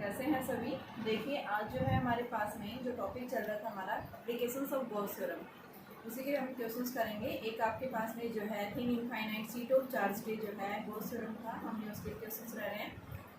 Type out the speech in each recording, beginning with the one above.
कैसे हैं सभी। देखिए आज जो है हमारे पास में जो टॉपिक चल रहा था हमारा एप्लीकेशंस ऑफ गॉस थ्योरम, उसी के हम क्वेश्चंस करेंगे। एक आपके पास में जो है thin infinite sheet of charge के जो है गॉस थ्योरम था, हमने उसके क्वेश्चंस रह रहे हैं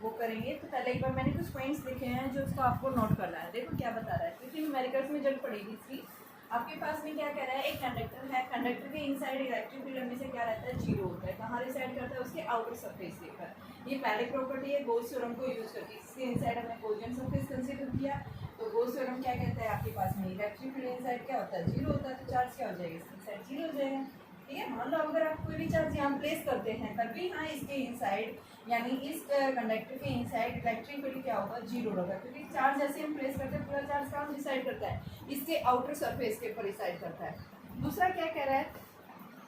वो करेंगे। तो पहले एक बार मैंने कुछ पॉइंट्स लिखे हैं जो उसको आपको नोट करना है। देखो क्या बता रहा है, क्योंकि न्यूमेरिकल्स में जब पढ़ेगी इसकी आपके पास में क्या कह रहा है, एक कंडक्टर है, कंडक्टर के इनसाइड इलेक्ट्रिक फील्ड हमेशा क्या रहता है, जीरो होता है। कहाँ रिसाइड करता है, उसके आउटर सरफेस के ऊपर। ये पहले प्रॉपर्टी है गॉस थ्योरम को यूज करके। इसके इनसाइड हमने गॉसियन सरफेस कंसीडर किया, तो गॉस थ्योरम क्या कहता है, आपके पास में इलेक्ट्रिक फील्ड इनसाइड क्या होता है, जीरो होता है। तो चार्ज क्या हो जाएगा, इसके इनसाइड जीरो हो जाएगा। ठीक है, मान लो अगर आप कोई भी चार्ज यहाँ प्लेस करते हैं तब भी हाँ इसके इनसाइड यानी इस कंडक्टर के इनसाइड इलेक्ट्रिक फील्ड क्या होगा, जीरो होगा। क्योंकि चार्ज जैसे हम प्लेस करते हैं पूरा चार्ज कहाँ डिसाइड करता है, इसके आउटर सरफेस के ऊपर डिसाइड करता है। दूसरा क्या कह रहा है,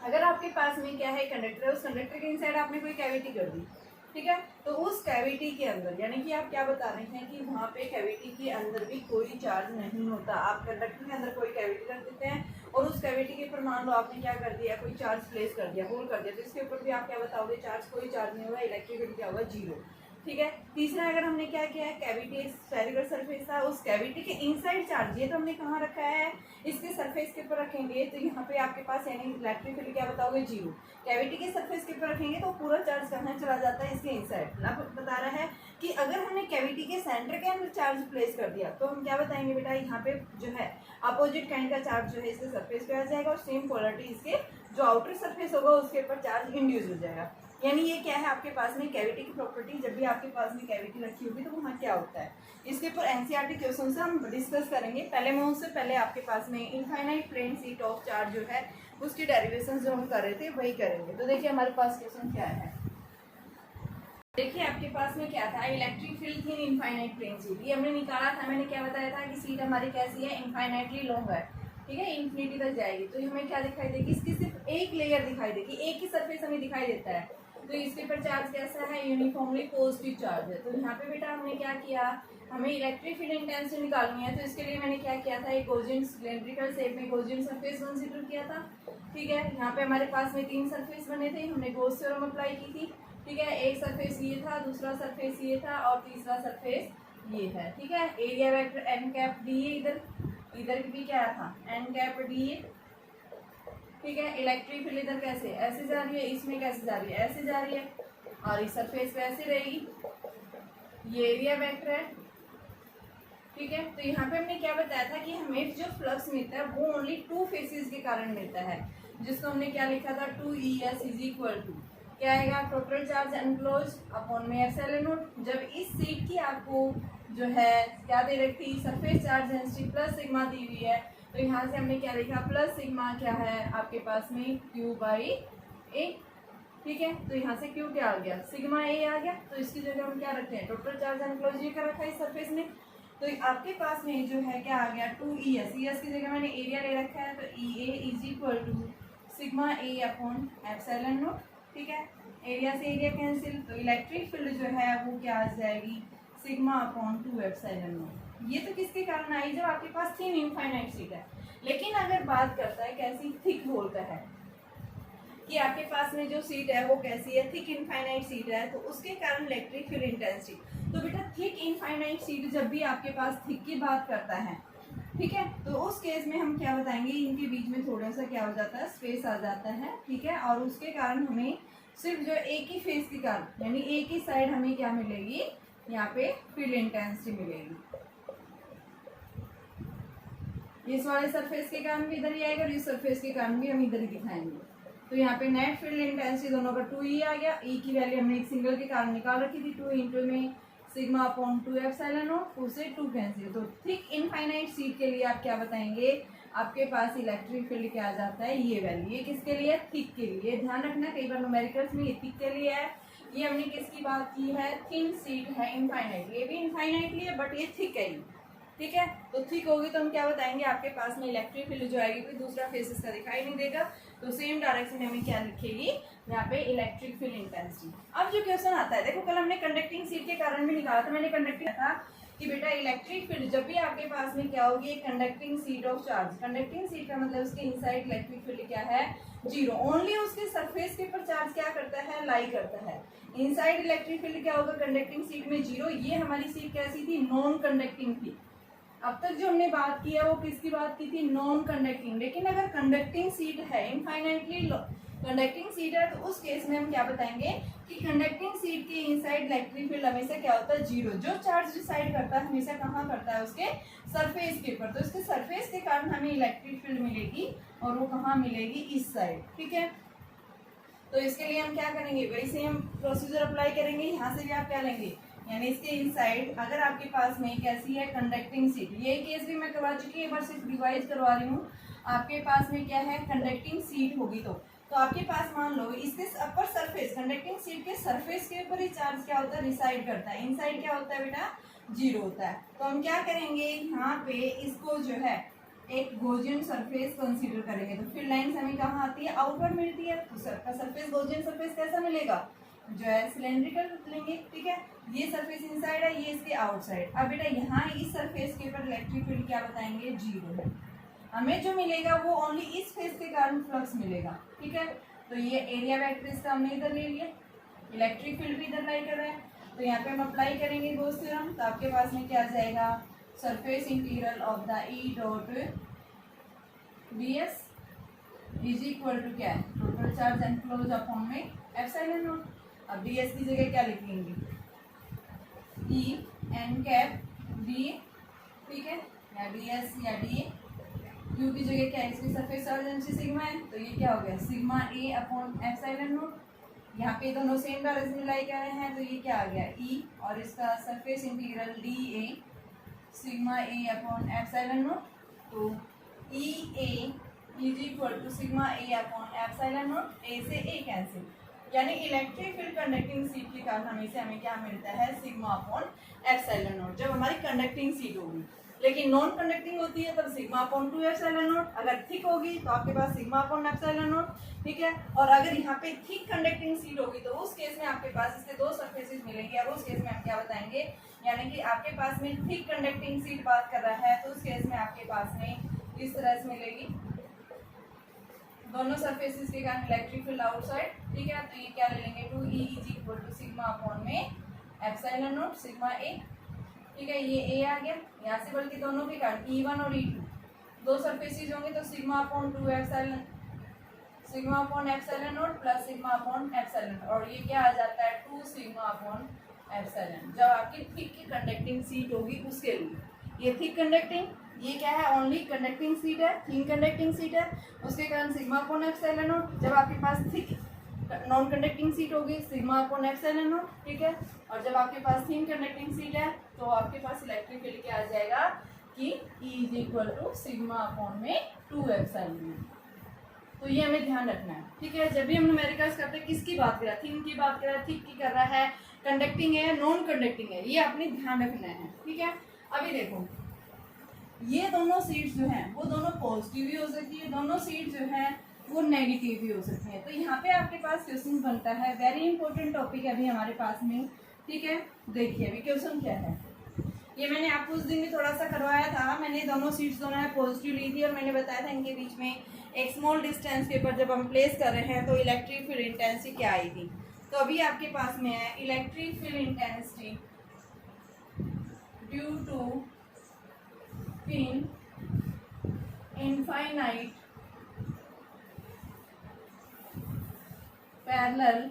अगर आपके पास में क्या है कंडक्टर है, उस कंडक्टर के इनसाइड आपने कोई कैविटी कर दी, ठीक है, तो उस कैविटी के अंदर यानी कि आप क्या बता रहे हैं कि वहाँ पे कैविटी के अंदर भी कोई चार्ज नहीं होता। आप कंडक्टर के अंदर कोई कैविटी रख देते हैं और उस कैविटी के ऊपर मान लो आपने क्या कर दिया, कोई चार्ज प्लेस कर दिया, होल कर दिया, तो इसके ऊपर भी आप क्या बताओगे, चार्ज कोई चार्ज नहीं होगा, इलेक्ट्रिक फील्ड क्या होगा, जीरो। ठीक है। तीसरा अगर हमने क्या किया है, कैविटी एक स्फेरिकल सरफेस था, उस कैविटी के इनसाइड चार्ज ये तो हमने कहाँ रखा है, इसके सरफेस के ऊपर रखेंगे, तो यहाँ पे आपके पास यानी इलेक्ट्रिक फील्ड क्या बताओगे, जीरो। कैविटी के सरफेस के ऊपर रखेंगे तो पूरा चार्ज कहाँ चला जाता है, इसके इनसाइड। अब बता रहा है कि अगर हमने कैविटी के सेंटर के अंदर चार्ज प्लेस कर दिया तो हम क्या बताएंगे बेटा, यहाँ पे जो है अपोजिट काइंड का चार्ज जो है इसके सरफेस पे आ जाएगा और सेम पोलरिटी इसके जो आउटर सरफेस होगा उसके ऊपर चार्ज इंड्यूस हो जाएगा। यानी ये क्या है आपके पास में कैविटी की प्रॉपर्टी, जब भी आपके पास में कैविटी रखी होगी तो वहाँ क्या होता है, इसके ऊपर एनसीईआरटी क्वेश्चन से हम डिस्कस करेंगे। पहले मैं उससे पहले आपके पास में infinite plane sheet of charge जो है उसकी डेरिवेशन जो हम कर रहे थे वही करेंगे। तो देखिए हमारे पास क्वेश्चन क्या है, देखिए आपके पास में क्या था, इलेक्ट्रिक फील्ड थी इनफाइनाइट प्लेन सीट, ये हमने निकाला था। मैंने क्या बताया था कि सीट हमारी कैसी है, इनफाइनाइटली लॉन्ग है, ठीक है, इन्फिनिटी तक जाएगी। तो हमें क्या दिखाई देगी, इसकी सिर्फ एक लेयर दिखाई देगी, एक ही सरफेस हमें दिखाई देता है। तो इसके ऊपर चार्ज कैसा है, यूनिफॉर्मली पॉजिटिव चार्ज है। तो यहाँ पे बेटा हमने क्या किया, हमें इलेक्ट्रिक फील्ड इंटेंसिटी निकालनी है, तो इसके लिए मैंने क्या किया था, एक गॉसियन सिलेंड्रिकल शेप में गॉसियन सरफेस कंसीडर किया था। ठीक है, यहाँ पे हमारे पास में 3 सरफेस बने थे, हमने गॉस थ्योरम अप्लाई की थी। ठीक है, एक सरफेस ये था, दूसरा सरफेस ये था और तीसरा सरफेस ये है। ठीक है, area vector N cap D है, इधर भी क्या था, एन कैप डी है। ठीक है, इलेक्ट्रिक फील्ड इधर कैसे ऐसे जा रही है, इसमें कैसे जा रही है, ऐसे जा रही है, और इस सरफेस पे ऐसे रहेगी, ये एरिया वेक्टर है। ठीक है, तो यहाँ पे हमने क्या बताया था कि हमें जो फ्लक्स मिलता है वो ओनली 2 फेसेस के कारण मिलता है, जिसको हमने क्या लिखा था, 2ES इज इक्वल टू क्या आएगा, टोटल चार्ज एनक्लोज अपॉन में एप्सिलॉन नॉट। जब इस सीट की आपको जो है क्या दे रखी, surface charge density plus sigma दी हुई है, तो यहाँ से हमने क्या लिखा, प्लस सिग्मा क्या है आपके पास में Q/A। ठीक है, तो यहाँ से Q क्या आ गया, सिग्मा A आ गया। तो इसकी जगह हम क्या रखते हैं, टोटल चार्ज एनक्लोज ये कर रखा है इस सरफेस में। तो आपके पास में जो है क्या आ गया, 2ES, ES की जगह मैंने एरिया ले रखा है, तो EA is equal to sigma A upon epsilon naught. ठीक है, एरिया से एरिया कैंसिल, तो इलेक्ट्रिक फील्ड जो है वो क्या आ जाएगी, सिग्मा अपॉन 2 एप्सिलॉन नॉट। ये तो किसके कारण आई, जब आपके पास थिन इनफाइनाइट सीट है। लेकिन अगर बात करता है कैसी, थिक होल का है, कि आपके पास में जो सीट है वो कैसी है, थिक इनफाइनाइट सीट है, तो उसके कारण इलेक्ट्रिक फील्ड इंटेंसिटी। तो बेटा थिक इनफाइनाइट सीट जब भी आपके पास थिक की बात करता है, ठीक है, तो उस केस में हम क्या बताएंगे, इनके बीच में थोड़ा सा क्या हो जाता है, स्पेस आ जाता है। ठीक है, और उसके कारण हमें सिर्फ जो एक ही फेस के कारण यानी एक ही साइड हमें क्या मिलेगी, यहाँ पे फील्ड इंटेंसिटी मिलेगी। इस वाले सरफेस के कारण भी इधर ही आएगा और इस सरफेस के कारण भी हम इधर ही दिखाएंगे। तो यहाँ पे नेट फील्ड इंटेंसिटी दोनों का 2E आ गया। E की वैल्यू हमने एक सिंगल के कारण निकाल रखी थी, 2 इंटू में सिग्मा अपॉन 2 एप्सिलॉन नॉट, 2 से 2 कैंसिल। तो थिक इनफाइनाइट सीट के लिए आप क्या बताएंगे, आपके पास इलेक्ट्रिक फील्ड क्या आ जाता है, ये वैल्यू। ये किसके लिए, थिक के लिए। ध्यान रखना कई बार न्यूमेरिकल्स में ये थिक के लिए है। ये हमने किसकी बात की है, थिन सीट है इनफाइनाइट, ये भी इनफाइनाइटली है बट ये थिक है। ठीक है, तो थिक होगी तो हम क्या बताएंगे, आपके पास में इलेक्ट्रिक फील्ड जो आएगी कोई दूसरा फेस इसका दिखाई नहीं देगा, तो सेम डायरेक्शन में हमें क्या लिखेगी, यहाँ पे इलेक्ट्रिक फील्ड इंटेंसिटी। अब जो क्वेश्चन आता है, देखो कल हमने कंडक्टिंग सीट के कारण भी निकाला था, मैंने कंडक्टिंग था कि बेटा इलेक्ट्रिक फील्ड जब भी आपके पास में क्या होगी, एक conducting sheet of charge. Conducting seat का मतलब उसके इनसाइड इलेक्ट्रिक फील्ड क्या है, जीरो। ओनली उसके सरफेस के ऊपर चार्ज क्या करता है, लाई करता है। इनसाइड इलेक्ट्रिक फील्ड क्या होगा, कंडक्टिंग सीट में जीरो। ये हमारी सीट कैसी थी, नॉन कंडक्टिंग थी। अब तक जो हमने बात की है वो किसकी बात की थी, नॉन कंडक्टिंग। लेकिन अगर कंडक्टिंग सीट है, इनफाइनाइटली कंडक्टिंग सीट है, तो उस केस में हम क्या बताएंगे कि कंडक्टिंग सीट के इनसाइड इलेक्ट्रिक फील्ड हमेशा क्या होता है, जीरो। जो चार्ज डिसाइड करता है हमेशा कहाँ करता है, उसके सरफेस के ऊपर। तो इसके सरफेस के कारण हमें इलेक्ट्रिक फील्ड मिलेगी और वो कहाँ मिलेगी, इस साइड। ठीक है, तो इसके लिए हम क्या करेंगे, वैसे हम प्रोसीजर अप्लाई करेंगे। यहाँ से भी आप क्या लेंगे, यानी इसके इनसाइड अगर आपके पास में कैसी है, कंडक्टिंग सीट। ये केस भी मैं करवा चुकी हूँ, एक बार सिर्फ रिवाइज करवा रही हूँ। आपके पास में क्या है, कंडक्टिंग सीट होगी तो आपके पास मान लो इसके अपर सरफेस, कंडक्टिंग सीट के सरफेस के ऊपर ही चार्ज क्या होता है, रिसाइड करता है। इनसाइड क्या होता है बेटा, जीरो होता है। तो हम क्या करेंगे, यहाँ पे इसको जो है एक गॉसियन सरफेस कंसीडर करेंगे। तो फिर लाइंस हमें कहाँ आती है, आउटवर्ड मिलती है। तो सरफेस गॉसियन सरफेस कैसा मिलेगा, जो है सिलेंड्रिकल लेंगे। ठीक है, ये सरफेस इनसाइड है, ये इसके आउटसाइड। अब बेटा यहाँ इस सरफेस के ऊपर इलेक्ट्रिक फील्ड क्या बताएंगे, जीरो है। हमें जो मिलेगा वो ओनली इस फेस के कारण फ्लक्स मिलेगा। ठीक है, तो ये एरिया वेक्टर इसका हमने इधर ले लिया, इलेक्ट्रिक फील्ड भी इधर अप्लाई कर रहे हैं। तो यहाँ पे हम अप्लाई करेंगे गॉस थ्योरम। तो आपके पास में क्या आ जाएगा, surface integral of the E dot D S is equal to क्या है, टोटल चार्ज एनक्लोज अपॉन में एप्सिलॉन नॉट। अब डी एस की जगह क्या लिखेंगे, ई एन कैप डी। ठीक है, या डी एस या डी ए। क्यू की जगह क्या है, इसकी सरफेस चार्ज डेंसिटी सिग्मा है, तो ये क्या हो गया, sigma A upon epsilon not. यहाँ पे दोनों सेम डायरेक्शन में लाई कर रहे हैं, तो ये क्या आ गया, ई, और इसका surface integral D A sigma A upon epsilon naught. तो E A is equal to sigma A upon epsilon naught. A से ए कैंसिल, यानी इलेक्ट्रिक फील्ड कंडक्टिंग सीट के कारण हमें क्या मिलता है, सिग्मा अपॉन एप्सिलॉन नॉट, जब हमारी कंडक्टिंग सीट होगी। लेकिन नॉन कंडक्टिंग होती है तब सिग्मा अपॉन 2 एप्सिलॉन नॉट। अगर थिक होगी तो आपके पास सिग्मा अपॉन एप्सिलॉन नॉट। ठीक है, और अगर यहाँ पे थिक कंडक्टिंग सीट होगी तो उस केस में आपके पास इसके दो सरफेसेस मिलेंगे। और उस केस में हम क्या बताएंगे, यानी कि आपके पास में थिक कंडक्टिंग सीट बात कर रहा है तो उस केस में आपके पास में इस तरह से मिलेगी, दोनों सरफेसेस के कारण इलेक्ट्रिक फील्ड आउटसाइड। ठीक है, तो ये क्या ले लेंगे, 2E is equal to sigma upon में एप्सिलॉन नॉट सिग्मा ए। ठीक है, ये ए आ गया यहाँ से, बल्कि दोनों के कारण E1 और E2 दो सरफेसेस होंगे तो sigma upon 2 epsilon, sigma upon epsilon naught plus sigma upon epsilon. और ये क्या आ जाता है, 2 सिग्मा अपॉन एप्सिलॉन, जब आपकी थिक की कंडक्टिंग सीट होगी उसके लिए। ये थिक कंडक्टिंग, ये क्या है, ओनली कंडक्टिंग सीट है, थिन कंडक्टिंग सीट है, उसके कारण सिग्मा अपॉन एप्सिलॉन नॉट। जब आपके पास थिक नॉन कंडक्टिंग सीट होगी सिग्मा अपॉन एप्सिलॉन नॉट। ठीक है, और जब आपके पास थिन कंडक्टिंग सीट है तो आपके पास इलेक्ट्रिक फील्ड क्या आ जाएगा कि E is equal to sigma upon में 2 एप्सिलॉन नॉट। तो ये हमें ध्यान रखना है। ठीक है, जब भी हम न्यूमेरिकल्स करते हैं किसकी बात कर रहा है, थिन की बात कर रहा है, थिक की कर रहा है, कंडक्टिंग है, नॉन कंडक्टिंग है, ये आपने ध्यान रखना है। ठीक है, अभी देखो ये दोनों सीट्स जो हैं वो दोनों पॉजिटिव भी हो सकती है, दोनों सीट जो है वो नेगेटिव भी हो सकती है। तो यहाँ पे आपके पास क्वेश्चन बनता है, वेरी इंपॉर्टेंट टॉपिक है अभी हमारे पास में। ठीक है, देखिए अभी क्वेश्चन क्या है, ये मैंने आपको उस दिन भी थोड़ा सा करवाया था। मैंने दोनों सीट्स दोनों है पॉजिटिव ली थी और मैंने बताया था इनके बीच में एक स्मॉल डिस्टेंस के ऊपर जब हम प्लेस कर रहे हैं तो इलेक्ट्रिक फील्ड इंटेंसिटी क्या आई थी। तो अभी आपके पास में है electric field intensity due to पिन infinite parallel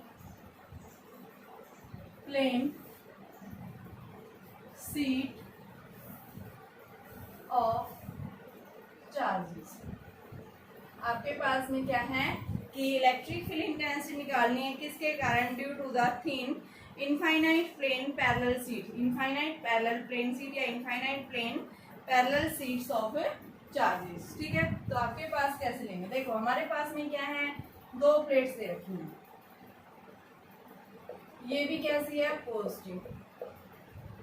plane sheet of charges. आपके पास में क्या है कि इलेक्ट्रिक फील्ड इंटेंसिटी निकालनी है किसके कारण, due to the thin infinite plane parallel sheet, infinite parallel plane sheet या infinite plane parallel sheets of charges. ठीक है, तो आपके पास कैसे लेंगे, देखो हमारे पास में क्या है, दो प्लेट्स दे रखी हैं, ये भी कैसी है, पॉजिटिव,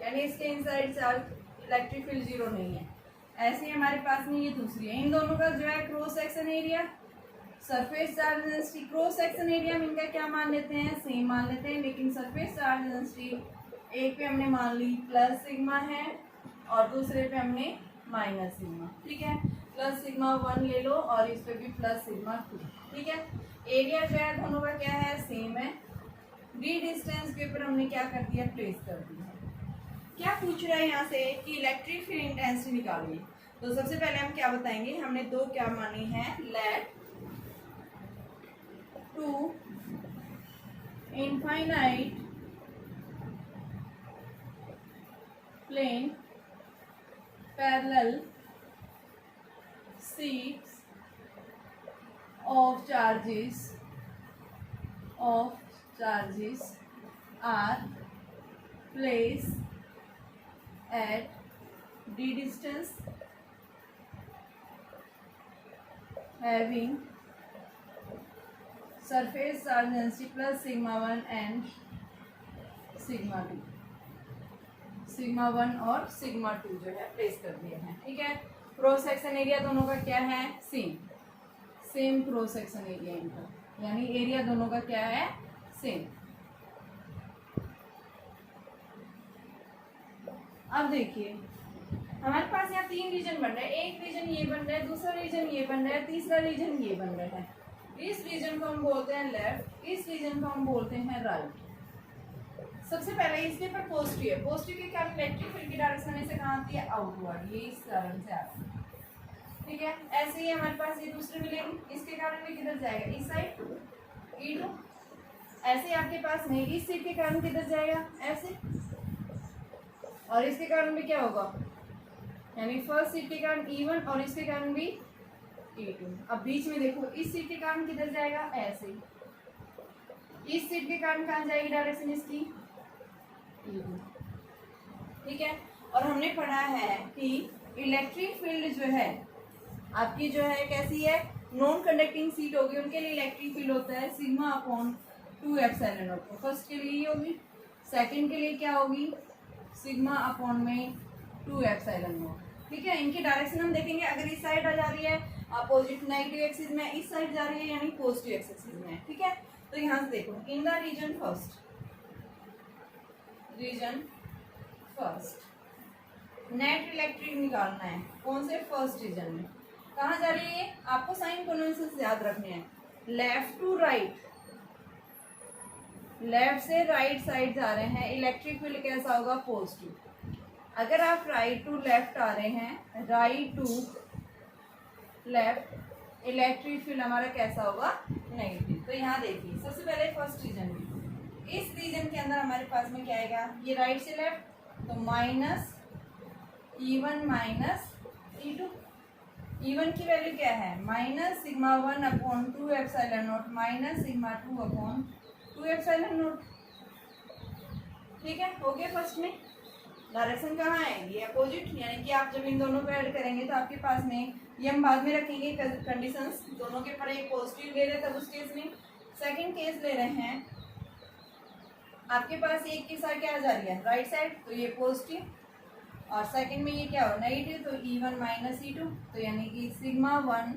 यानी इसके inside charge electric field zero नहीं है। ऐसे ही हमारे पास में ये दूसरी है, इन दोनों का जो है cross section area, surface charge density, cross section area में इनका क्या मान लेते हैं, सेम मान लेते हैं, लेकिन सरफेस चार्ज डेंसिटी एक पे हमने मान ली प्लस सिग्मा है और दूसरे पे हमने माइनस सिग्मा, ठीक है। प्लस सिग्मा 1 ले लो और इस पे भी प्लस सिग्मा 2, ठीक है। एरिया जो है दोनों का क्या है, सेम है। डी डिस्टेंस के ऊपर हमने क्या कर दिया, प्लेस कर दिया। क्या पूछ रहा है यहाँ से कि इलेक्ट्रिक फील्ड इंटेंसिटी निकालिए। तो सबसे पहले हम क्या बताएंगे, हमने दो क्या मानी है, let two infinite plane parallel sheets of charges are placed at d distance having surface charge density plus sigma 1 and sigma 2, sigma 1 और सिग्मा 2 जो है प्लेस कर दिए हैं, ठीक है। क्रॉस सेक्शन एरिया दोनों का क्या है, सेम क्रॉस सेक्शन एरिया इनका, यानी एरिया दोनों का क्या है, सेम। अब देखिए हमारे पास यहाँ तीन रीजन बन रहे हैं, एक रीजन ये बन रहा है, दूसरा रीजन ये बन रहा है, तीसरा रीजन ये बन रहा है। इस रीजन को हम बोलते हैं लेफ्ट, इस रीजन को हम बोलते हैं राइट। सबसे पहले इसके ऊपर पॉजिटिव है, पॉजिटिव के कारण इलेक्ट्रिक फील्ड की डायरेक्शन में से कहाँ आती है, आउटवर्ड, ये इस कारण से आता है, ठीक है। ऐसे ही हमारे पास ये दूसरी मिलेगी, इसके कारण भी किधर जाएगा, इस साइड E2। ऐसे आपके पास में इस सीट के कारण किधर जाएगा, ऐसे, और इसके कारण भी क्या होगा, यानी फर्स्ट सीट के कारण E1 और इसके कारण भी E2। अब बीच में देखो इस सीट के कारण किधर जाएगा, ऐसे, इस सीट के कारण कहाँ जाएगी डायरेक्शन इसकी, E2, ठीक है। और हमने पढ़ा है कि इलेक्ट्रिक फील्ड जो है आपकी जो है कैसी है, नॉन कंडक्टिंग सीट होगी उनके लिए इलेक्ट्रिक फील्ड होता है sigma upon 2 epsilon not. First के लिए होगी, सेकंड के लिए क्या होगी, सिग्मा अपॉन में 2 एप्सिलॉन नॉट, ठीक है। इनकी डायरेक्शन हम देखेंगे, अगर इस साइड आ जा रही है अपोजिट नेगेटिव एक्सिस में, इस साइड जा रही है यानी पॉजिटिव एक्सिस में, ठीक है। तो यहाँ से देखो in the region first net electric निकालना है, कौन से, फर्स्ट रीजन में। कहाँ जा रही है, आपको साइन कन्वेंशन याद रखने हैं, लेफ्ट टू राइट, लेफ्ट से राइट साइड जा रहे हैं, इलेक्ट्रिक फील्ड कैसा होगा, पॉजिटिव। अगर आप राइट टू लेफ्ट आ रहे हैं, right to left, electric field हमारा कैसा होगा, नेगेटिव। तो यहाँ देखिए सबसे पहले फर्स्ट रीजन में, इस रीजन के अंदर हमारे पास में क्या आएगा, ये राइट से लेफ्ट, तो minus E1 minus E2। E1 की वैल्यू क्या है, minus sigma 1 upon 2 epsilon not minus sigma 2 upon 2 epsilon naught, ठीक है। हो गया फर्स्ट में। डायरेक्शन कहाँ है, ये अपोजिट, यानी कि आप जब इन दोनों को ऐड करेंगे तो आपके पास में, ये हम बाद में रखेंगे कंडीशंस, दोनों के पर एक पॉजिटिव ले रहे तब उस केस में। सेकंड केस ले रहे हैं, आपके पास एक के साथ क्या आ जा रही है, राइट साइड, तो ये पॉजिटिव, और सेकंड में ये क्या हो, नेगेटिव, तो E1 माइनस E2, तो यानी कि sigma 1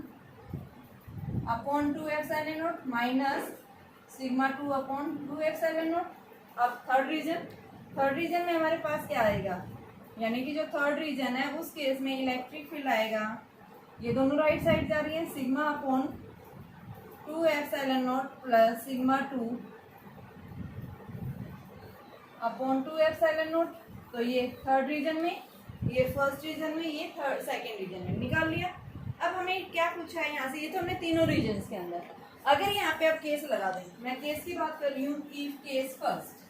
upon 2 epsilon not minus sigma 2 upon 2 epsilon naught. अब थर्ड रीजन में हमारे पास क्या आएगा, यानी कि जो थर्ड रीजन है उस केस में इलेक्ट्रिक फील्ड आएगा, ये दोनों राइट साइड जा रही है, sigma upon 2 epsilon naught plus sigma 2 upon 2 epsilon naught. तो ये थर्ड रीजन में, ये फर्स्ट रीजन में, ये थर्ड सेकेंड रीजन में निकाल लिया। अब हमें क्या पूछा है यहाँ से, ये तो हमने तीनों रीजन के अंदर, अगर यहाँ पे आप केस लगा दें, मैं केस की बात कर रही हूँ, इफ केस फर्स्ट,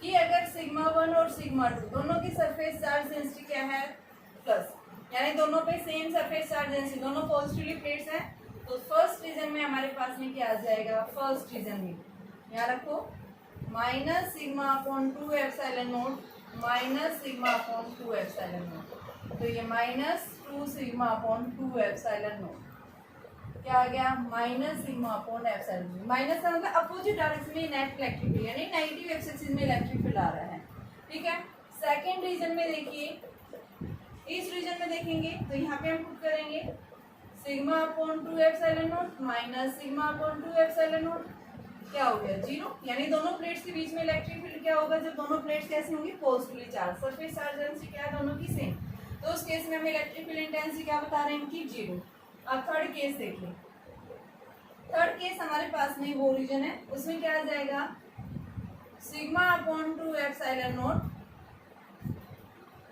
कि अगर सिग्मा 1 और सिग्मा 2 दोनों की सरफेस चार्ज डेंसिटी क्या है, प्लस, यानी दोनों पे सेम सरफेस चार्ज डेंसिटी, दोनों पॉजिटिवली प्लेट्स हैं, तो फर्स्ट रीजन में हमारे पास में क्या आ जाएगा, फर्स्ट रीजन में यहाँ रखो minus sigma upon 2 epsilon not minus sigma upon 2 epsilon naught, तो ये minus 2 sigma upon 2 epsilon not क्या आ गया, minus sigma upon epsilon not. Minus का मतलब अपोजिट डायरेक्शन में नेट इलेक्ट्रिक फील्ड, यानी नेगेटिव एक्सिस में इलेक्ट्रिक फील्ड आ रहा है, ठीक है। सेकेंड रीजन में देखिए, इस रीजन में देखेंगे तो यहाँ पे हम पुट करेंगे sigma upon 2 epsilon not minus sigma upon 2 epsilon not, क्या हो गया 0, यानी दोनों प्लेट्स के बीच में इलेक्ट्रिक फील्ड क्या होगा जब दोनों प्लेट्स कैसी होंगी positively charge, surface charge density क्या है दोनों की सेम, तो उस केस में हम इलेक्ट्रिक फील्ड इंटेंसिटी क्या बता रहे हैं कि 0। अब थर्ड केस देखिए, थर्ड केस हमारे पास में वो रीजन है, उसमें क्या आ जाएगा सिग्मा अपॉन 2 एप्सिलॉन नॉट,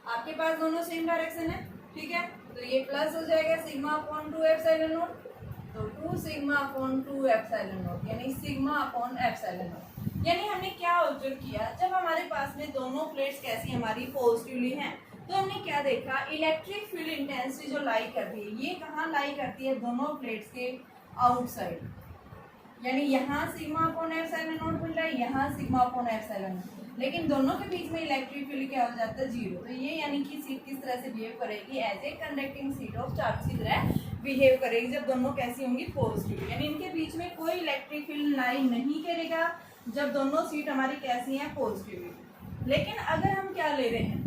आपके पास दोनों सेम डायरेक्शन है, ठीक है, तो ये प्लस हो जाएगा सिग्मा अपॉन 2 एप्सिलॉन नॉट, तो 2 सिग्मा अपॉन 2 एप्सिलॉन नॉट, यानी सिग्मा अपॉन एप्सिलॉन नॉट। यानी हमने क्या ऑब्जर्व किया, जब हमारे पास में दोनों प्लेट्स कैसी हमारी पॉजिटिवली हैं, तो हमने क्या देखा इलेक्ट्रिक फील्ड इंटेंसिटी जो लाई करती है ये कहाँ लाई करती है दोनों प्लेट्स के आउटसाइड, यानी यहाँ सिग्मा अपॉन एप्सिलॉन नॉट मिल रहा है, यहाँ सिग्मा अपॉन एप्सिलॉन नॉट, लेकिन दोनों के बीच में इलेक्ट्रिक फील्ड क्या हो जाता है 0। तो ये यानी कि सीट किस तरह से बिहेव करेगी as a conducting sheet of charge की तरह बिहेव करेगी जब दोनों कैसी होंगी पॉजिटिव, यानी इनके बीच में कोई इलेक्ट्रिक फील्ड लाई नहीं करेगा जब दोनों सीट हमारी कैसी हैं पॉजिटिव। लेकिन अगर हम क्या ले रहे हैं,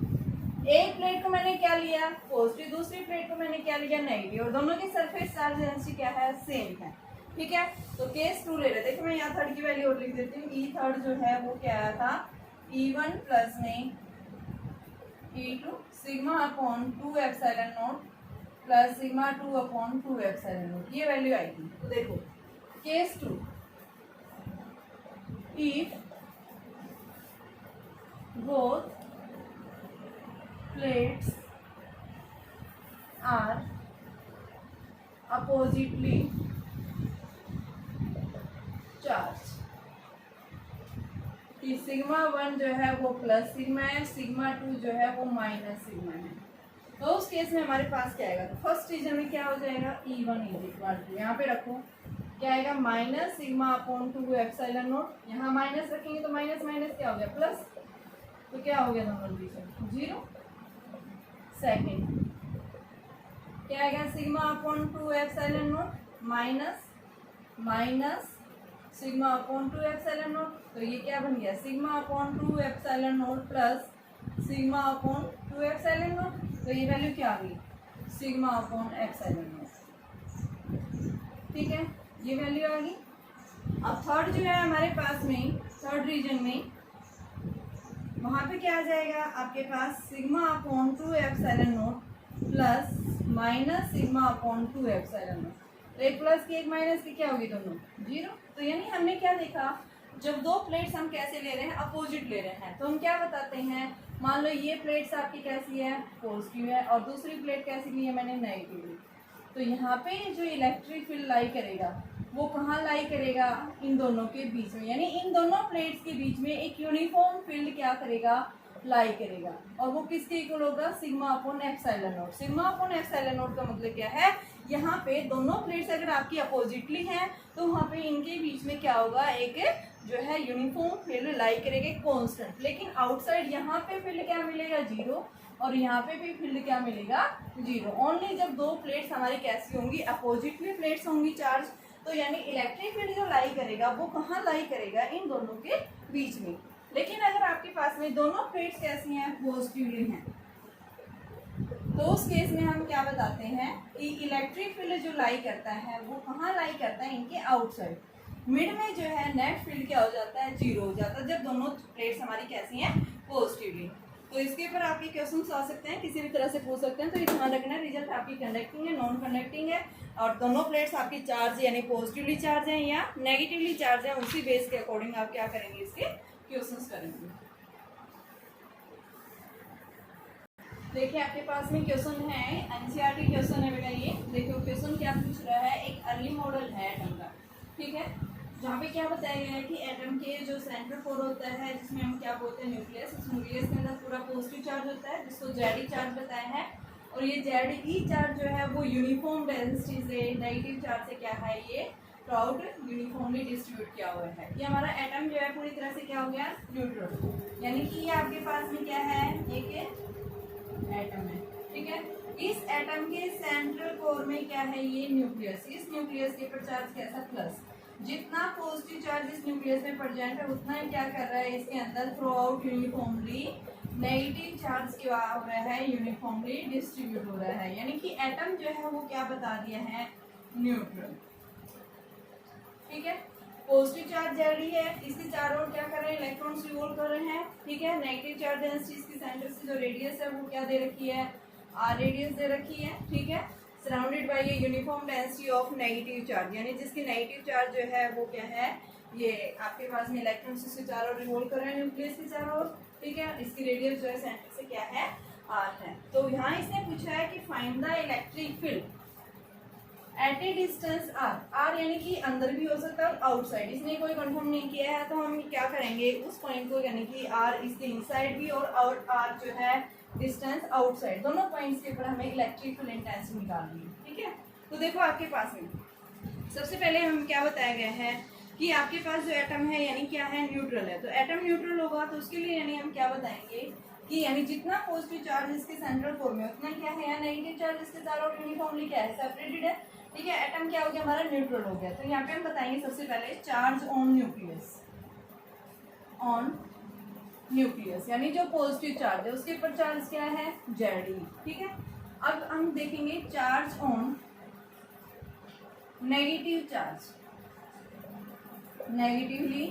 एक प्लेट को मैंने क्या लिया पॉजिटिव, दूसरी प्लेट को मैंने क्या लिया नेगेटिव, और दोनों की सरफेस चार्ज डेंसिटी क्या है सेम है, ठीक है, तो केस 2 ले रहे थे। देखो मैं यहाँ थर्ड की वैल्यू और लिख देती हूँ, ई थर्ड जो है वो क्या आया था E1 प्लस में E2 sigma upon 2 epsilon naught plus sigma 2 upon 2 epsilon naught, ये वैल्यू आएगी। तो देखो case 2, if both plates are oppositely charge, कि सिग्मा 1 जो है वो प्लस सिग्मा है, सिग्मा 2 जो है वो माइनस सिग्मा है, तो उस केस में हमारे पास क्या आएगा, तो फर्स्ट रीजन में क्या हो जाएगा E1 इज इक्वल टू, यहाँ पे रखो क्या आएगा minus sigma upon 2 epsilon not, यहाँ माइनस रखेंगे तो माइनस माइनस क्या हो गया प्लस, तो क्या हो गया दोनों रीजन 0। सेकेंड क्या आएगा sigma upon 2 epsilon not minus minus sigma upon 2 epsilon naught, तो ये क्या बन गया sigma upon 2 epsilon naught plus sigma upon 2 epsilon naught, तो ये वैल्यू क्या आ गई सिग्मा अपॉन एप्सिलॉन नॉट, ठीक है, ये वैल्यू आ गई। अब थर्ड जो है हमारे पास में थर्ड रीजन में वहाँ पे क्या आ जाएगा आपके पास sigma upon 2 epsilon naught plus minus sigma upon 2 epsilon naught, तो एक प्लस की एक माइनस की क्या होगी दोनों 0। तो यानी हमने क्या देखा, जब दो प्लेट्स हम कैसे ले रहे हैं अपोजिट ले रहे हैं, तो हम क्या बताते हैं, मान लो ये प्लेट्स आपकी कैसी है पॉजिटिव है और दूसरी प्लेट कैसी ली है मैंने नेगेटिव ली, तो यहाँ पे जो इलेक्ट्रिक फील्ड लाई करेगा वो कहाँ लाई करेगा इन दोनों के बीच में, यानी इन दोनों प्लेट्स के बीच में एक यूनिफॉर्म फील्ड क्या करेगा लाई करेगा, और वो किसके इक्वल होगा sigma upon epsilon naught. Sigma upon epsilon not का मतलब क्या है, यहाँ पे दोनों प्लेट्स अगर आपकी अपोजिटली हैं तो वहाँ पे इनके बीच में क्या होगा एक जो है यूनिफॉर्म फील्ड लाई करेगा कांस्टेंट, लेकिन आउटसाइड यहाँ पे फील्ड क्या मिलेगा 0 और यहाँ पे भी फील्ड क्या मिलेगा 0। ओनली जब दो प्लेट्स हमारी कैसी होंगी अपोजिटली प्लेट्स होंगी चार्ज, तो यानी इलेक्ट्रिक फील्ड जो लाई करेगा वो कहाँ लाई करेगा इन दोनों के बीच में। लेकिन अगर आपके पास में दोनों प्लेट्स कैसी हैं पॉजिटिवली हैं, तो उस केस में हम क्या बताते हैं कि इलेक्ट्रिक फील्ड जो लाई करता है वो कहाँ लाई करता है इनके आउटसाइड, मिड में जो है नेट फील्ड क्या हो जाता है 0 हो जाता है जब दोनों प्लेट्स हमारी कैसी हैं पॉजिटिवली। तो इसके ऊपर आपके क्वेश्चंस आ सकते हैं, किसी भी तरह से पूछ सकते हैं, तो ये ध्यान रखना रिजल्ट आपकी कंडक्टिंग है नॉन कंडक्टिंग है, और दोनों प्लेट्स आपकी चार्ज यानी पॉजिटिवली चार्ज हैं या नेगेटिवली चार्ज हैं, उसी बेस के अकॉर्डिंग आप क्या करेंगे इसके क्वेश्चंस करेंगे। देखिए आपके पास में क्वेश्चन है एनसीईआरटी क्वेश्चन है बेटा, ये देखो क्वेश्चन क्या पूछ रहा है, एक अर्ली मॉडल है एटम का, ठीक है, जहाँ पे क्या बताया गया है कि एटम के जो सेंट्रल कोर होता है जिसमें हम क्या बोलते हैं न्यूक्लियस, इस न्यूक्लियस के अंदर पूरा पॉजिटिव चार्ज होता है जिसको जेडी चार्ज बताया है, और ये जेडी चार्ज जो है वो यूनिफॉर्म डेंसिटी से नेगेटिव चार्ज से क्या है ये थ्रूआउट यूनिफॉर्मली डिस्ट्रीब्यूट किया हुआ है। ये हमारा एटम जो है पूरी तरह से क्या हो गया न्यूट्रल, यानी कि ये आपके पास में क्या है एक एटम है, ठीक है, इस एटम के सेंट्रल कोर में क्या है ये न्यूक्लियस, इस न्यूक्लियस के ऊपर चार्ज कैसा प्लस, जितना पॉजिटिव चार्ज इस न्यूक्लियस में प्रेजेंट है उतना ही क्या कर रहा है इसके अंदर through out uniformly negative charge क्या हो रहा है यूनिफॉर्मली डिस्ट्रीब्यूट हो रहा है, यानी कि एटम जो है वो क्या बता दिया है न्यूट्रल, ठीक है। पॉजिटिव चार्ज जेडी है, इसके चारों ओर क्या कर रहे हैं, इलेक्ट्रॉन्स रिवॉल्व कर रहे हैं, ठीक है। नेगेटिव चार्ज डेंसिटी इसके सेंटर से जो रेडियस है वो क्या दे रखी है, आर रेडियस दे रखी है, ठीक है। सराउंडेड बाय ये uniform density of negative charge, यानी जिसकी नेगेटिव चार्ज जो है वो क्या है, ये आपके पास में इलेक्ट्रॉन्स इसके चारों ओर रिवॉल्व कर रहे हैं न्यूक्लियस के चारों ओर, ठीक है। इसकी रेडियस जो है सेंटर से क्या है, आर है। तो यहाँ इसने पूछा है कि find the electric field at a distance R, R यानी कि अंदर भी हो सकता है और आउटसाइड, इसने कोई कंफर्म नहीं किया है। तो हम क्या करेंगे, उस पॉइंट को यानी कि आर इसके इनसाइड भी और आर जो है डिस्टेंस आउटसाइड, दोनों पॉइंट्स के ऊपर हमें इलेक्ट्रिक फील्ड इंटेंसिटी निकालनी है, ठीक है। तो देखो आपके पास में सबसे पहले हम क्या बताया गया है कि आपके पास जो एटम है यानी क्या है, न्यूट्रल है। तो एटम न्यूट्रल होगा तो उसके लिए यानी हम क्या बताएंगे कि यानी जितना पॉजिटिव चार्ज इसके सेंट्रल कोर में उतना क्या है, या नेगेटिव चार्ज इसके चारों ओर यूनिफॉर्मली क्या है, सेपरेटेड है, ठीक है। एटम क्या हो गया हमारा, न्यूट्रल हो गया। तो यहाँ पे हम बताएंगे सबसे पहले charge on nucleus, on nucleus यानी जो पॉजिटिव चार्ज है उसके ऊपर चार्ज क्या है, जेडी, ठीक है। अब हम देखेंगे charge on negative charge, negatively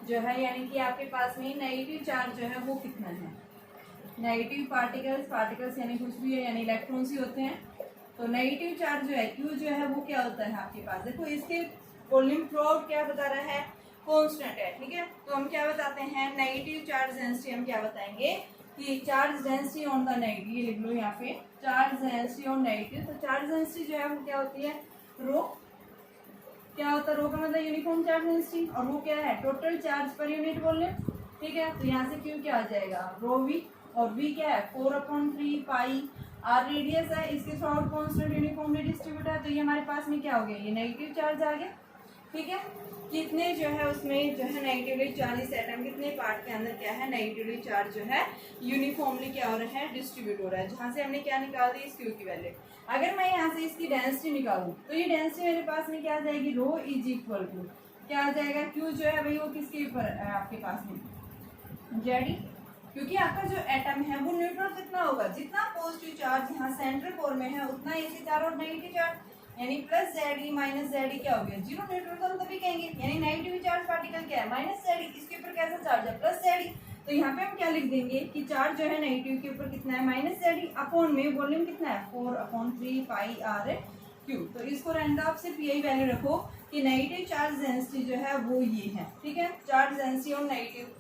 जो है यानी कि आपके पास में नेगेटिव चार्ज जो है वो कितना है, नेगेटिव पार्टिकल्स, पार्टिकल्स यानी कुछ भी है यानी इलेक्ट्रॉन्स ही होते हैं। तो नेगेटिव चार्ज जो है क्यू जो है वो क्या होता है आपके पास, देखो इसके वॉल्यूम थ्रू आउट क्या बता रहा है, कांस्टेंट है, ठीक है। तो हम क्या बताते हैं, नेगेटिव चार्ज डेंसिटी हम क्या बताएंगे कि charge density on the negative, ये लिख लो यहाँ पे चार्ज डेंसिटी ऑन नेगेटिव। तो चार्ज डेंसिटी जो है वो क्या होती है, रो, क्या होता है रो का मतलब यूनिफॉर्म चार्ज डेंसिटी, और वो क्या है, total charge per unit volume, ठीक है। तो यहाँ से क्यू क्या आ जाएगा, रो वी, और वी क्या है 4/3 पाई, आर रेडियस है, इसके through out constant uniformly distribute है। तो ये हमारे पास में क्या हो गया, ये नेगेटिव चार्ज आ गया, ठीक है। कितने जो है उसमें जो है नेगेटिवली चार्ज, इस एटम कितने पार्ट के अंदर क्या है, नेगेटिवली चार्ज जो है यूनिफॉर्मली क्या हो रहा है, डिस्ट्रीब्यूट हो रहा है। जहाँ से हमने क्या निकाल दी, इस क्यू की वैल्यू। अगर मैं यहाँ से इसकी डेंसिटी निकालूँ तो ये डेंसिटी मेरे पास में क्या आ जाएगी, रो इज इक्वल टू क्या आ जाएगा, क्यू जो है भाई वो किसके ऊपर है आपके पास में, जेडी, क्योंकि आपका जो एटम है वो न्यूट्रल कितना होगा, जितना पॉजिटिव चार्ज यहाँ सेंट्रल कोर में है उतना इसके चारों नेगेटिव चार्ज, यानी प्लस जेडी माइनस जेडी क्या हो गया, जीरो। न्यूट्रल तो हम तभी कहेंगे, यानी नेगेटिव चार्ज पार्टिकल क्या है, माइनस जेडी, इसके ऊपर कैसा चार्ज है, प्लस जेडी। तो यहाँ पे हम क्या लिख देंगे कि चार्ज जो है नेगेटिव के ऊपर कितना है, माइनस जेडी, अपॉन में वॉल्यूम कितना है 4/3 पाई आर क्यू। तो इसको रैंडम ऑफ सिर्फ यही वैल्यू रखो कि नेगेटिव चार्ज डेंसिटी जो है वो ये है, ठीक है। Charge density on negative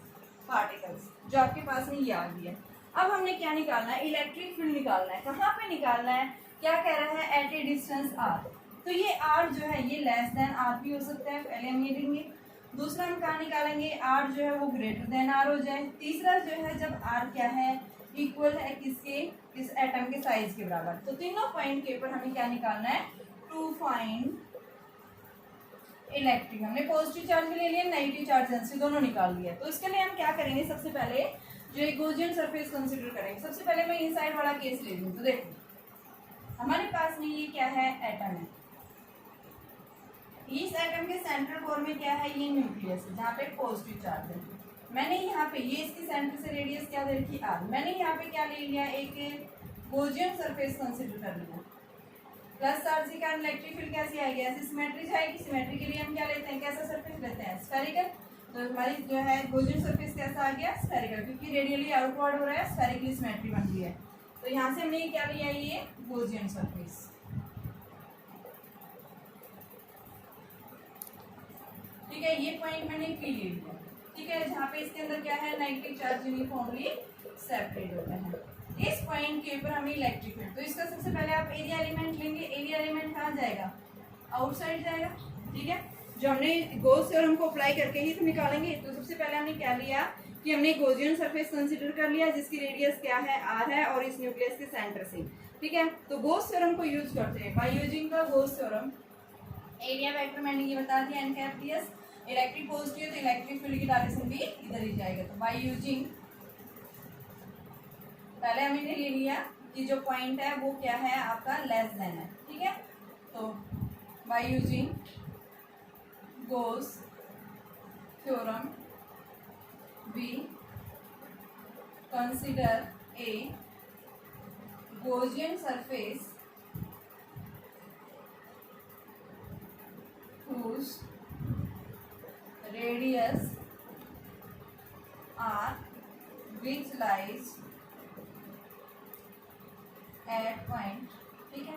particles जो आपके पास में ये आ गया। अब हमने क्या निकालना है, इलेक्ट्रिक फील्ड निकालना है। कहाँ पे निकालना है, क्या कह रहा है, एट ए डिस्टेंस आर। तो ये आर जो है ये लेस देन आर भी हो सकता है, पहले हम ये लेंगे। दूसरा हम कहाँ निकालेंगे, आर जो है वो ग्रेटर देन आर हो जाए। तीसरा जो है जब आर क्या है, इक्वल है किसके, इस एटम के साइज के बराबर। तो तीनों पॉइंट के ऊपर हमें क्या निकालना है, टू फाइंड इलेक्ट्रिक। हमने पॉजिटिव चार्ज भी ले लिया, नेगेटिव चार्ज डेंसिटी दोनों निकाल लिया। तो इसके लिए हम क्या करेंगे, सबसे पहले जो एक गॉसियन सरफेस कंसीडर करेंगे। सबसे पहले मैं इनसाइड वाला केस ले लूँ। तो देखो हमारे पास में ये क्या है, एटम है। इस एटम के सेंट्रल कोर में क्या है, ये न्यूक्लियस है जहाँ पे पॉजिटिव चार्ज है। मैंने यहाँ पे ये इसके सेंटर से रेडियस क्या दे रखी, आर। मैंने यहाँ पे क्या ले लिया, एक गॉसियन सरफेस कंसीडर कर लिया। प्लस चार्ज के कारण इलेक्ट्रिक फील्ड कैसी आएगी, ऐसी सिमेट्री जाएगी। सिमेट्री के लिए हम क्या लेते हैं, कैसा सरफेस लेते हैं, स्फेरिकल। तो हमारी जो है गॉसियन सरफेस कैसा आ गया, स्फेरिकल, क्योंकि रेडियली आउटवर्ड हो रहा है, स्फेरिकली सिमेट्री बन रही है। तो यहाँ से हमने क्या लिया, ये गॉसियन सरफेस, ठीक है। ये पॉइंट मैंने पी ले लिया, ठीक है, जहाँ पे इसके अंदर क्या है, नेगेटिव चार्ज यूनिफॉर्मली सेपरेट होता है। इस पॉइंट के ऊपर हमें इलेक्ट्रिक फील्ड, तो इसका सबसे पहले आप एरिया एलिमेंट लेंगे। एरिया एलिमेंट कहाँ जाएगा, आउटसाइड जाएगा, ठीक है। जो हमने गॉस थ्योरम को अप्लाई करके ही तो निकालेंगे। तो सबसे पहले हमने क्या लिया कि हमने गॉसियन सरफेस कंसीडर कर लिया जिसकी रेडियस क्या है, आर है, और इस न्यूक्लियस के सेंटर से, ठीक है। तो गॉस थ्योरम को यूज करते हैं। By using the Gauss theorem area vector मैंने ये बता दिया, N cap D S. Electric positive है तो इलेक्ट्रिक फील्ड की डायरेक्शन भी इधर ही जाएगा। तो बाय यूजिंग, पहले हमने ले लिया कि जो पॉइंट है वो क्या है आपका, लेस देन है, ठीक है। तो by using Gauss theorem we consider a Gaussian surface whose radius R which lies at point, ठीक है,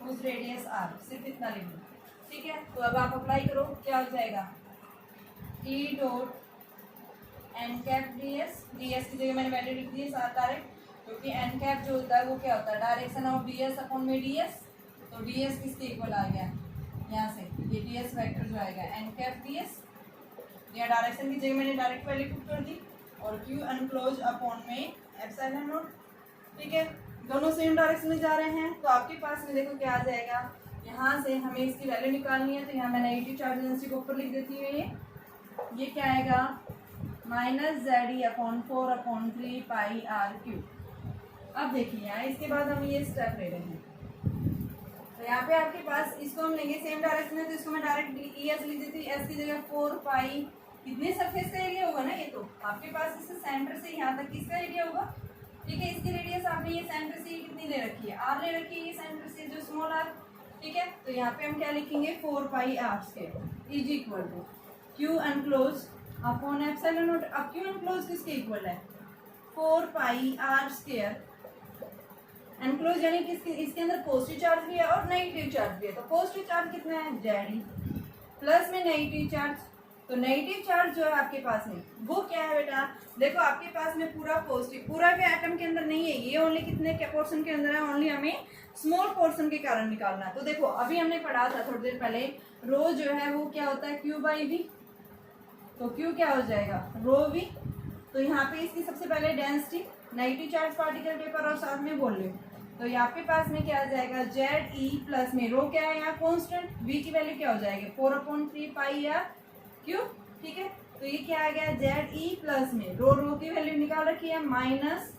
उस रेडियस आर, सिर्फ इतना लिखना, ठीक है। तो अब आप अप्लाई करो, क्या हो जाएगा, E dot N cap D S, D S की जगह मैंने वैल्यू लिख दी है सात डायरेक्ट, क्योंकि एन कैप जो होता है वो क्या होता है, direction of D S upon में डी एस, तो डी एस किसके इक्वल आ गया, यहाँ से ये डी एस वैक्टर जो आएगा एन कैप डी एस, या डायरेक्शन की जगह मैंने डायरेक्ट वैल्यू पुट कर दी, और क्यू अनक्लोज अपॉन में एप्सिलॉन नॉट, ठीक है, दोनों सेम डायरेक्शन में जा रहे हैं। तो आपके पास में देखो क्या आ जाएगा, यहाँ से हमें इसकी वैल्यू निकालनी है, तो यहाँ मैं नेगेटिव चार्ज डेंसिटी को ऊपर लिख देती हूँ, ये क्या आएगा minus Z E upon 4/3 pi R Q. अब देखिए यहाँ इसके बाद हम ये स्टेप ले रहे हैं, तो यहाँ पे आपके पास इसको हम लेंगे सेम डायरेक्शन में, तो इसको मैं डायरेक्ट ई एस लिख देती हूँ, एस की जगह 4 पाई, कितने सरफेस का एरिया होगा ना, ये तो आपके पास इससे सेंटर से यहाँ तक किसका एरिया होगा, ठीक है, इसकी रेडियस आपने ये सेंटर से कितनी ले रखी है, आर ले रखी है, ये सेंटर से जो स्मॉल आर, ठीक है। तो यहाँ पे हम क्या लिखेंगे 4 pi R square is equal to Q enclosed upon epsilon naught. अब क्यू अनक्लोज किसके इक्वल है, 4 पाई आर स्क्वायर, एनक्लोज यानी किसके, इसके अंदर पॉजिटिव चार्ज भी है और नेगेटिव चार्ज भी है, तो पॉजिटिव चार्ज कितना है जेड ई, प्लस में नेगेटिव चार्ज, तो नेगेटिव चार्ज जो है आपके पास में वो क्या है बेटा, देखो आपके पास में पूरा पॉजिटिव, पूरा के एटम के अंदर नहीं है, ये ओनली कितने के पोर्शन के अंदर है, ओनली हमें स्मॉल पोर्शन के कारण निकालना है। तो देखो अभी हमने पढ़ा था थोड़ी देर पहले, रो जो है वो क्या होता है क्यू बाई वी, तो क्यू क्या हो जाएगा रो वी, तो यहाँ पे इसकी सबसे पहले density, negative charge particle paper और साथ में वॉल्यूम, तो यहाँ पे पास में क्या आ जाएगा जेड ई प्लस में रो क्या है यहाँ कॉन्स्टेंट, वी की वैल्यू क्या हो जाएगी 4/3 पाई आर क्यू, ठीक है। तो ये क्या आ गया जेड ई प्लस में रो की वैल्यू निकाल रखी है minus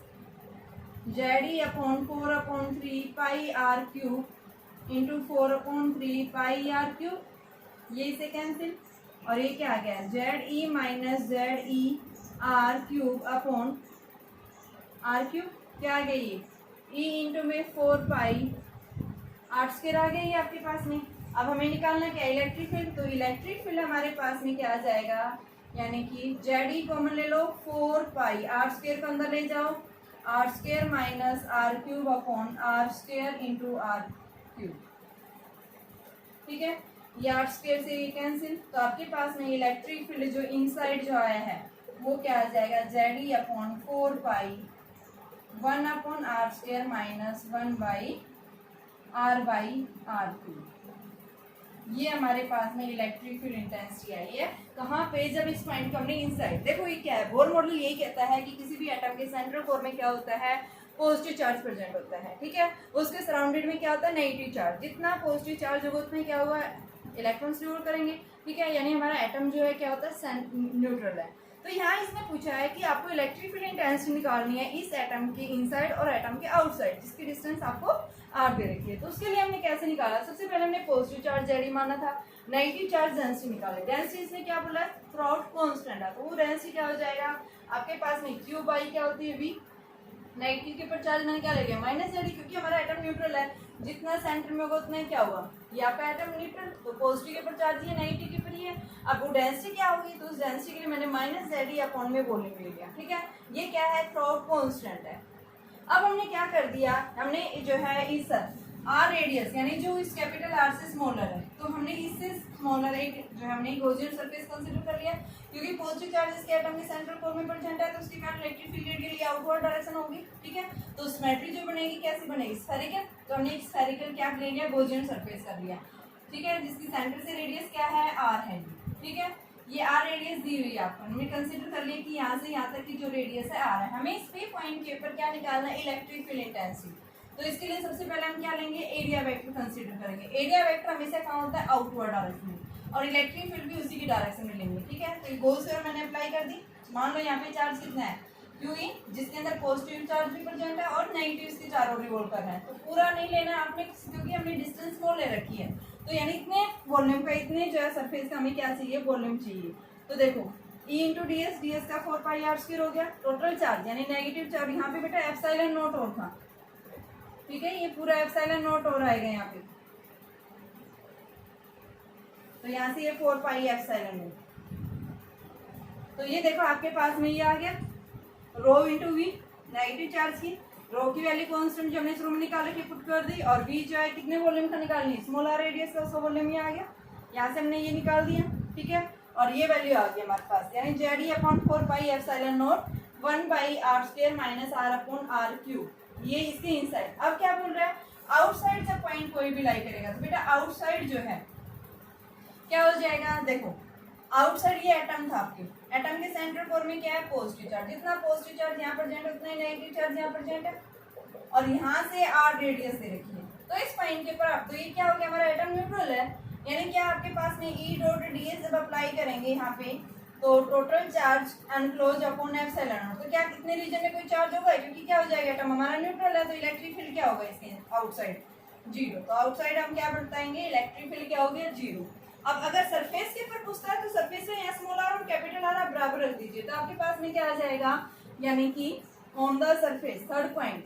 Z E upon 4/3 pi R cube into 4/3 pi R cube, ये इसे कैंसिल, और ये क्या आ गया Z E minus Z E R cube upon R cube, क्या आ गया ये ई इंटू में 4 पाई आर स्क्वायर आ गया ये आपके पास में। अब हमें निकालना क्या इलेक्ट्रिक फील्ड, तो इलेक्ट्रिक फील्ड हमारे पास में क्या आ जाएगा, यानी कि जेड ई कॉमन ले लो 4 पाई आर स्क्वायर को अंदर ले जाओ, R square minus R cube upon R square into R cube, ठीक है, ये आर स्क्वायर से ये कैंसिल, तो आपके पास में इलेक्ट्रिक फील्ड जो इनसाइड जो आया है वो क्या आ जाएगा Z E upon 4 pi 1 upon R square minus 1 by R cube, ये हमारे पास में इलेक्ट्रिक फील्ड इंटेंसिटी आई है। कहाँ पे, जब इस पॉइंट को हमने इनसाइड, देखो ये क्या है बोर मॉडल यही कहता है कि किसी भी एटम के सेंट्रल कोर में क्या होता है पॉजिटिव चार्ज प्रेजेंट होता है, ठीक है, उसके सराउंडेड में क्या होता है नेगेटिव चार्ज, जितना पॉजिटिव चार्ज होगा उतना क्या होगा इलेक्ट्रॉन्स रिवॉल्व करेंगे, ठीक है, यानी हमारा एटम जो है क्या होता है न्यूट्रल है। तो यहाँ इसने पूछा है कि आपको इलेक्ट्रिक फील्ड इंटेंसिटी निकालनी है इस एटम के इनसाइड और एटम के आउटसाइड, जिसकी डिस्टेंस आपको आर दे रखी है। तो उसके लिए हमने कैसे निकाला, सबसे पहले हमने पॉजिटिव चार्ज जेड माना था, नेगेटिव चार्ज डेंसिटी निकाले, डेंसिटी इसने क्या बोला थ्रूआउट कांस्टेंट है, तो वो डेंसिटी क्या हो जाएगा आपके पास में क्यू बाई क्या होती है वी, नेगेटिव के ऊपर चार्ज मैंने क्या ले लिया माइनस जेड, क्योंकि हमारा एटम न्यूट्रल है, जितना सेंटर में होगा उतना क्या हुआ ये आपका एटम न्यूट्रल, तो पॉजिटिव के ऊपर चार्ज ही है नेगेटिव के ऊपर ही है। अब वो डेंसिटी क्या होगी, तो उस डेंसिटी के लिए मैंने माइनस जेड ई अपॉन में वॉल्यूम ले लिया, ठीक है, ये क्या है थ्रूआउट कांस्टेंट है। अब हमने क्या कर दिया, हमने जो है इस आर रेडियस यानी जो इस कैपिटल आर से स्मॉलर है, तो हमने इससे स्मॉलर एक जो हमने गॉसियन सरफेस कंसीडर कर लिया, क्योंकि पॉजिटिव चार्ज इसके एटम के सेंट्रल कोर में प्रेजेंट है, तो उसके कारण इलेक्ट्रिक फील्ड के लिए आउटवर्ड डायरेक्शन होगी, ठीक है। तो सिमेट्री जो बनेगी कैसी बनेगी स्फेरिकल, तो हमने एक स्फेरिकल क्या ले लिया गॉसियन सरफेस कर लिया, ठीक है, जिसकी सेंटर से रेडियस क्या है आर है, ठीक है, ये आर रेडियस दी हुई है आपको, हमने कंसीडर कर लिया कि यहाँ से यहाँ तक की जो रेडियस है आर है। हमें इस पे पॉइंट के ऊपर क्या निकालना है इलेक्ट्रिक फील्ड इंटेंसिटी, तो इसके लिए सबसे पहले हम क्या लेंगे एरिया वेक्टर कंसीडर करेंगे, एरिया वेक्टर हमेशा कहाँ होता है आउटवर्ड डायरेक्शन में, और इलेक्ट्रिक फील्ड भी उसी की डायरेक्शन में लेंगे, ठीक है। तो गॉस थ्योरम मैंने अप्लाई कर दी, मान लो यहाँ पे चार्ज कितना है क्यू ई, जिसके अंदर पॉजिटिव चार्ज भी प्रेजेंट है और नेगेटिव इसके चारों रिवॉल्व कर रहे हैं, तो पूरा नहीं लेना आपने क्योंकि हमने डिस्टेंस को ले रखी है, तो यानी इतने वॉल्यूम का इतने जो है सरफेस का हमें क्या चाहिए वॉल्यूम चाहिए। तो देखो ई इंटू डी एस का 4 पाई आर स्क्वायर हो गया, टोटल चार्ज यानी नेगेटिव चार्ज यहाँ पे बेटा एप्सिलॉन नॉट और था, ठीक है, ये पूरा एप्सिलॉन नॉट हो रहेगा यहाँ पे, तो यहाँ से ये 4 पाई एप्सिलॉन नॉट। तो ये देखो आपके पास में ये आ गया rho into we, negative charge की रो की वैल्यू कांस्टेंट जो हमने शुरू में निकाल के पुट कर दी, और वी जो है कितने वॉल्यूम का निकालनी, स्मॉल आर रेडियस का, उसका वॉल्यूम ये आ गया, यहाँ से हमने ये निकाल दिया, ठीक है। और ये वैल्यू आ गई हमारे पास, यानी Z E upon 4 pi epsilon naught 1 by R square minus R upon R cube, ये इसके इनसाइड। अब क्या बोल रहा है, आउटसाइड से पॉइंट कोई भी लाई करेगा तो बेटा आउटसाइड जो है क्या हो जाएगा, देखो आउटसाइड ये एटम था आपके, एटम के सेंट्रल कोर में क्या है, पॉजिटिव चार्ज, जितना पॉजिटिव चार्ज यहाँ प्रेजेंट है उतना ही नेगेटिव चार्ज यहाँ प्रेजेंट है, और यहाँ से आर रेडियस दे रखी है। तो इस पॉइंट के ऊपर आप, तो ये क्या हो गया हमारा एटम न्यूट्रल है, यानी क्या आपके पास में ई डॉट डी एस जब अप्लाई करेंगे यहाँ पे तो total charge enclose upon epsilon, तो क्या कितने रीजन में कोई चार्ज होगा, क्योंकि क्या हो जाएगा एटम हमारा न्यूट्रल है, तो इलेक्ट्रिक फील्ड क्या होगा इसके आउटसाइड, जीरो। तो आउटसाइड हम क्या बताएंगे, इलेक्ट्रिक फील्ड क्या हो गया, जीरो। अब अगर सरफेस के ऊपर पूछता है तो सरफेस में यहाँ स्मॉल आर और कैपिटल आर आप बराबर रख दीजिए, तो आपके पास में क्या आ जाएगा, यानी कि on the surface third point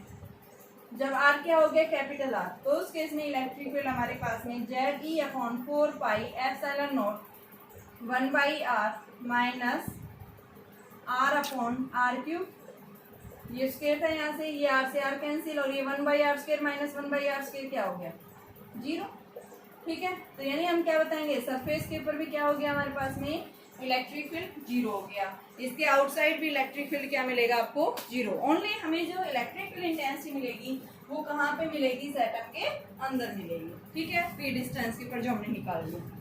जब आर क्या हो गया कैपिटल आर, तो उस केस में इलेक्ट्रिक फील्ड हमारे पास में Z E upon 4 pi epsilon naught 1 by R minus R upon R cube, ये स्क्वायर था यहाँ से, ये आर से आर कैंसिल, और ये 1 by R square minus 1 by R square क्या हो गया, जीरो, ठीक है। तो यानी हम क्या बताएंगे, सरफेस के ऊपर भी क्या हो गया हमारे पास में इलेक्ट्रिक फील्ड जीरो हो गया, इसके आउटसाइड भी इलेक्ट्रिक फील्ड क्या मिलेगा आपको, जीरो। ओनली हमें जो इलेक्ट्रिक फील्ड इंटेंसिटी मिलेगी वो कहाँ पे मिलेगी, एटम के अंदर मिलेगी, ठीक है, पी डिस्टेंस के ऊपर जो हमने निकाल लिया।